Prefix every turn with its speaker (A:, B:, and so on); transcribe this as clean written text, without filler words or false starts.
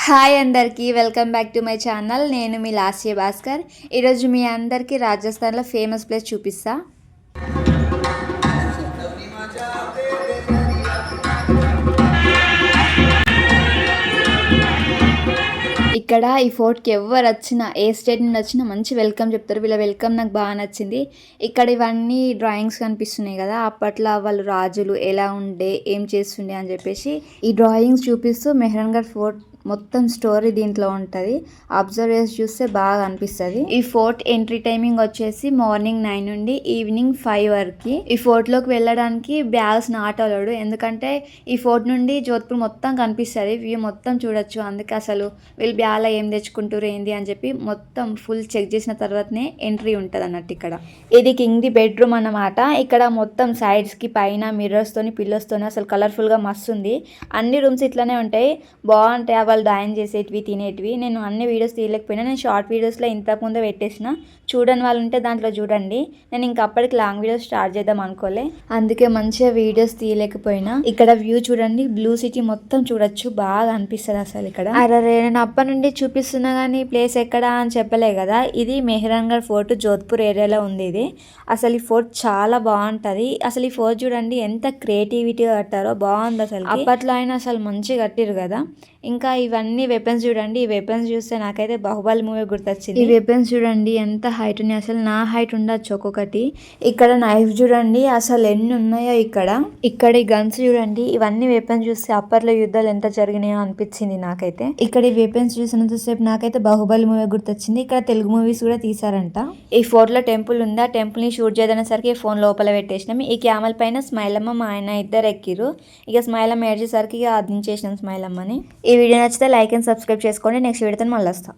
A: Hi అందరికీ welcome back to my channel. నేను మీ లాస్య భాస్కర్. ఈరోజు మీ అందరికీ రాజస్థాన్లో ఫేమస్ ప్లేస్ చూపిస్తా. ఇక్కడ ఈ ఫోర్ట్కి ఎవరు వచ్చినా ఏ స్టేట్ నుండి వచ్చినా మంచి వెల్కమ్ చెప్తారు. వీళ్ళ వెల్కమ్ నాకు బాగా నచ్చింది. ఇక్కడ ఇవన్నీ డ్రాయింగ్స్ కనిపిస్తున్నాయి కదా, అప్పట్లో వాళ్ళు రాజులు ఎలా ఉండే ఏం చేస్తుండే అని చెప్పేసి ఈ డ్రాయింగ్స్ చూపిస్తూ మెహ్రాన్గఢ్ ఫోర్ట్ మొత్తం స్టోరీ దీంట్లో ఉంటుంది. అబ్జర్వ్ చేసి చూస్తే బాగా అనిపిస్తుంది. ఈ ఫోర్ట్ ఎంట్రీ టైమింగ్ వచ్చేసి మార్నింగ్ 9 నుండి ఈవినింగ్ 5 వరకు. ఈ ఫోర్ట్ లోకి వెళ్ళడానికి బ్యాగ్స్ నాట్ అలౌడ్, ఎందుకంటే ఈ ఫోర్ట్ నుండి జోధ్పూర్ మొత్తం కనిపిస్తుంది, వ్యూ మొత్తం చూడొచ్చు. అందుకే అసలు వీళ్ళు బ్యాగ్లో ఏం తెచ్చుకుంటారు ఏంది అని చెప్పి మొత్తం ఫుల్ చెక్ చేసిన తర్వాతనే ఎంట్రీ ఉంటుంది అన్నట్టు. ఇక్కడ ఇది కింగ్ ది బెడ్రూమ్ అన్నమాట. ఇక్కడ మొత్తం సైడ్స్ కి పైన మిర్రర్స్ తోని పిల్లర్స్ తోని అసలు కలర్ఫుల్ గా మస్తు ఉంది. అన్ని రూమ్స్ ఇట్లానే ఉంటాయి, బాగుంటాయి. వాళ్ళు డ్రాయింగ్ చేసేటివి తినేటివి. నేను అన్ని వీడియోస్ తీయలేకపోయినా, నేను షార్ట్ వీడియోస్లో ఇంతకుముందే పెట్టేసిన. చూడని వాళ్ళు ఉంటే దాంట్లో చూడండి. నేను ఇంకా అప్పటికి లాంగ్ వీడియోస్ స్టార్ట్ చేద్దాం అనుకోలే, అందుకే మంచిగా వీడియోస్ తీయలేకపోయినా. ఇక్కడ వ్యూ చూడండి, బ్లూ సిటీ మొత్తం చూడొచ్చు, బాగా అనిపిస్తుంది అసలు ఇక్కడ. అరే నేను అప్పటి నుండి చూపిస్తున్నా కానీ ప్లేస్ ఎక్కడ అని చెప్పలే కదా. ఇది మెహ్రాన్గఢ్ ఫోర్ట్ జోధ్పూర్ ఏరియాలో ఉంది. ఇది అసలు ఈ ఫోర్ట్ చాలా బాగుంటది. అసలు ఈ ఫోర్ట్ చూడండి ఎంత క్రియేటివిటీగా కట్టారో, బాగుంది అసలు. అప్పట్లో అయినా అసలు మంచిగా కట్టిరు కదా. ఇంకా ఇవన్నీ వెపన్స్ చూడండి. ఈ వెపన్స్ చూస్తే నాకైతే బాహుబలి మూవీ గుర్తొచ్చింది. ఈ వెపన్స్ చూడండి ఎంత హైట్ ఉన్నాయి, అసలు నా హైట్ ఉండొచ్చు ఒక్కొక్కటి. ఇక్కడ నైఫ్ చూడండి అసలు ఎన్ని ఉన్నాయో ఇక్కడ. ఇక్కడ ఈ గన్స్ చూడండి. ఇవన్నీ వెపన్స్ చూస్తే అప్పట్లో యుద్ధాలు ఎంత జరిగినాయో అనిపించింది నాకైతే. ఇక్కడ ఈ వెపన్స్ చూసినంతసేపు నాకైతే బాహుబలి మూవీ గుర్తొచ్చింది. ఇక్కడ తెలుగు మూవీస్ కూడా తీసారంట. ఈ ఫోర్ట్ లో టెంపుల్ ఉంది. ఆ టెంపుల్ ని షూట్ చేయడానికి ఫోన్ లోపల పెట్టేసినాం. ఈ క్యామల్ పైన స్మైలమ్మ మా ఆయన ఇద్దరు ఎక్కిరు. ఇక స్మైలమ్మ ఏడ్చేసరికి ఇక దించేసినాం స్మైలమ్మని. ఈ వీడియో నచ్చితే లైక్ అండ్ సబ్స్క్రైబ్ చేసుకోండి. నెక్స్ట్ వీడియోతో మళ్ళీ వస్తాం.